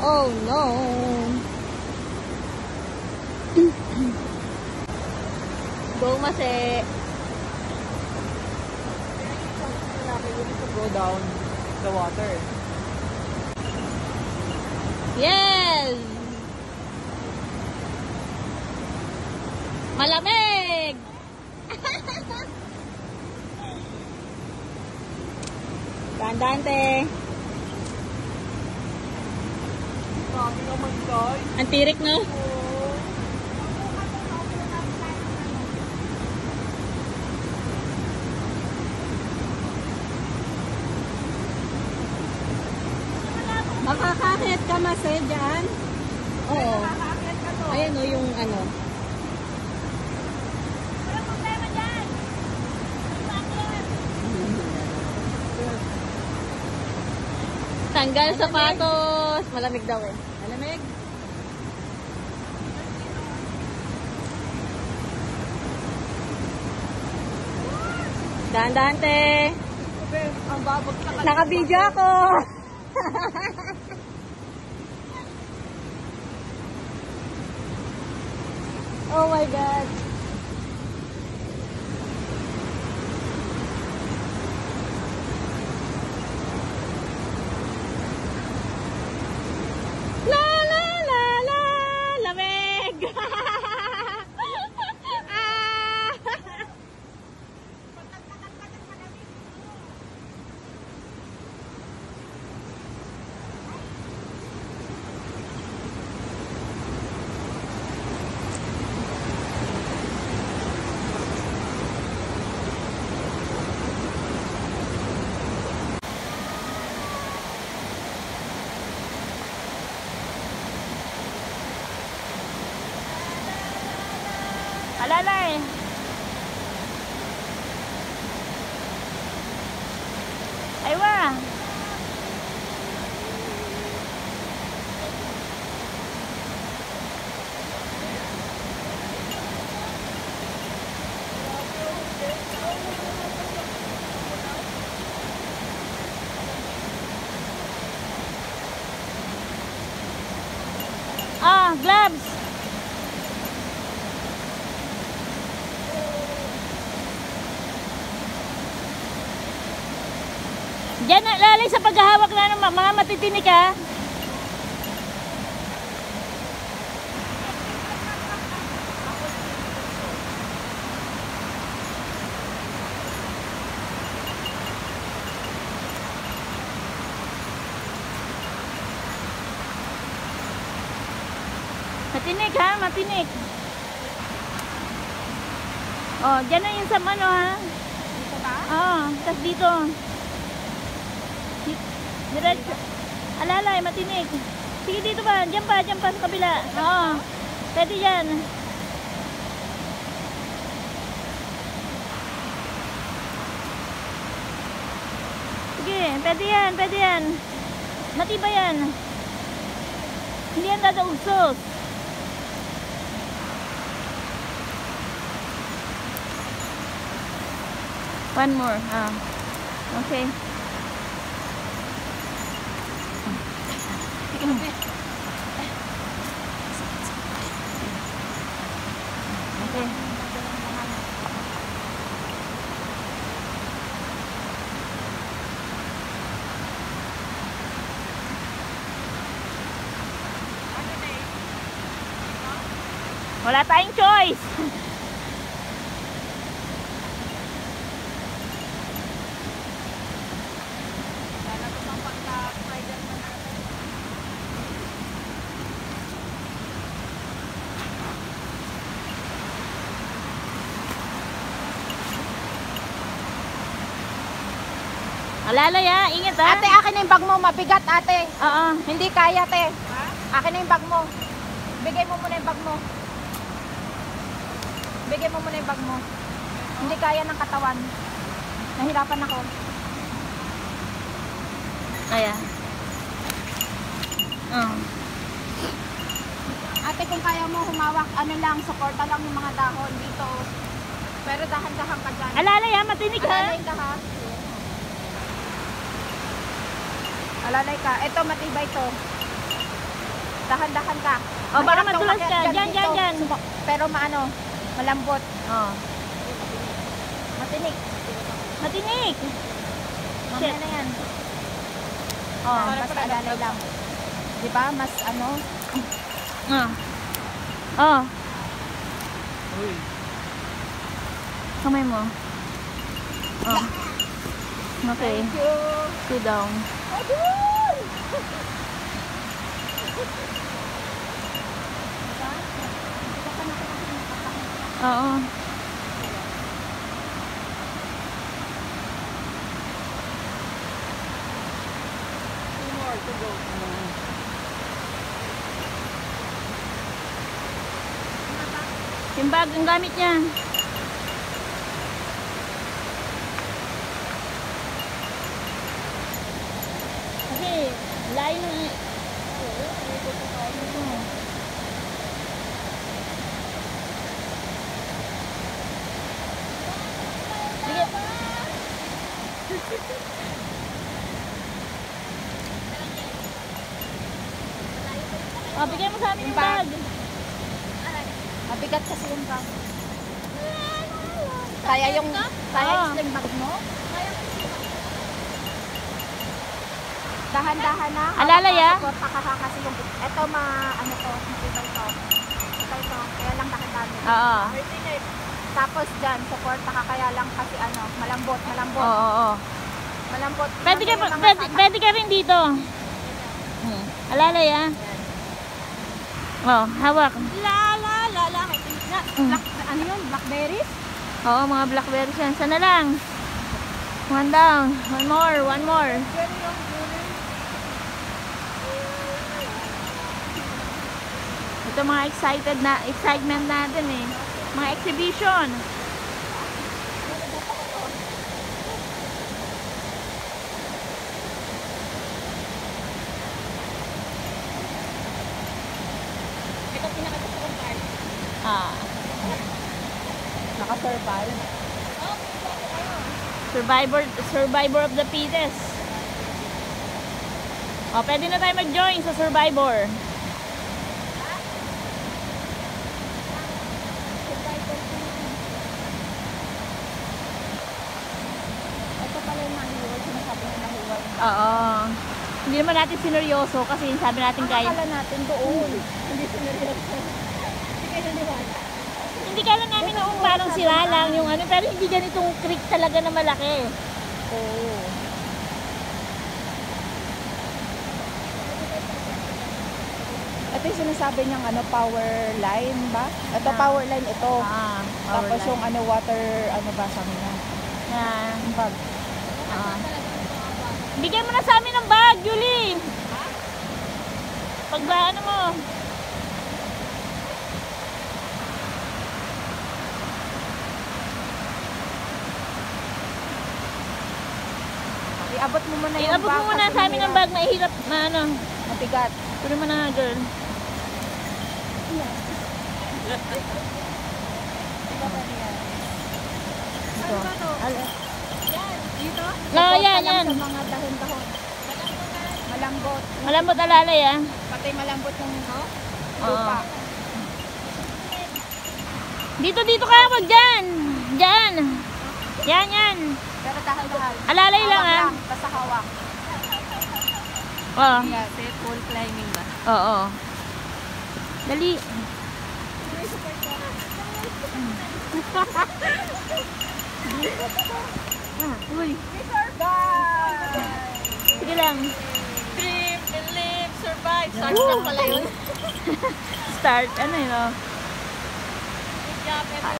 Oh no. Go Mase. Go down the water. Yes! Malamig! Dahan-dahan. Sabi naman guys. Ang tirik, no? Makakakit ka Mase dyan? Oo. Ayan o yung ano. Wala problema dyan. Tanggal sapatos. Malamig daw eh. Malamig? Dahan-dahan, te. Ang babag na Naka-video ako. Oh my God. La la la la. Lamig. Ah. Alalay. Aywa. Ah, gloves. Diyan na, lalay sa paghahawak na ng mga matitinik ha. Matinik ha, matinik. Oh, diyan na yung sa ano ha. Dito ba? Oo, tas dito. Diretso. Alalay, matinig. Sige dito ba? Diyan pa sa kabila. Oo. Pwede yan. Sige, pwede yan. Matibay yan. Hindi yan dadaugsos. One more. Ah. Okay. Okay. Wala tayong choice. Alalay ha, ingat ha. Ate, akin na yung bag mo. Mabigat, ate. Oo. Hindi kaya, ate. Akin na yung bag mo. Bigay mo muna yung bag mo. Bigay mo muna yung bag mo. Hindi kaya ng katawan. Nahirapan ako. Ayan. Oh. Ate, kung kaya mo humawak, ano lang, suporta lang yung mga dahon dito. Pero dahan-dahan ka dyan. Alalay ha, matinig ha. Alalay ka ha. Alalay ka. Ito, matibay to. Dahan-dahan ka. Oh, baka Mahirap tong madulas ka. makiat Dyan, dito. dyan. Pero malambot. Oh. Matinik. Matinik. Mamaya Shit. na yan. Oh. Basta alalay lang. Diba? Mas Oh. Oh. Uy. Kamay mo. Oh. Okay. Thank you. Sit down. Ayun! Oo. Two more to go. Yung bag ang gamit niya. Kasi layo ng... Oh, bigyan mo sa amin yung bag. Mabigat kasi yung bag. Kaya yung Oo. sling bag mo? Dahan-dahan na. Alalay, ah. Suporta ka kasi yung... Ito ano to, matibay to. Ito. Kaya lang dahan-dahan. Oo. Tapos dyan, suporta ka kaya lang kasi malambot. Oo. Malambot. Pwede ka, Yung mga pwede ka rin dito. Alalay ah. Oh, hawak. La. Mm. Ano yun? Blackberries? Oo, mga blackberries yan. Sana lang. One down. One more. Ito mga excitement natin eh. Mga exhibition. Ito pinakagusto kong part. Ah, Naka-survive. Survivor of the fittest. Oh, pwede na tayo mag-join sa Survivor. Ito pala yung nahiwag. Sinasabi na nahiwag. Oo. Hindi naman natin sineryoso kasi sabi natin kaya. Akala natin doon. Hindi sineryoso. Hindi kala namin noong parang sira lang yung ano, pero hindi ganitong creek talaga na malaki. Oo. Ito yung sinasabi niyang power line ba? Ito Ah. power line ito. Ah, Tapos yung water, ba sabi niya? yan. Yung bag. Ah. Bigyan mo na sa amin ng bag, Julie. Pag ba, ano mo? Iabot mo muna yung Iabot bag. mo muna kasi sa amin ng bag, mahirap, ano. Mabigat. Puro mo na, girl. Ito. Dito? Oo, yan. Sa mga dahon-dahon. Malambot. Malambot alalay ah. Pati malambot yung Oo. lupa. Dito ka, wag dyan. Dyan. Yan. Pero dahan-dahan. Alalay lang Hawak ah. Basta hawak. Oo. Safe wall climbing ba? Oo. Dali. Uy. Sige lang. Dream and live, survive. Start lang pala yun. Start. Ano yun oh. Good job, everyone.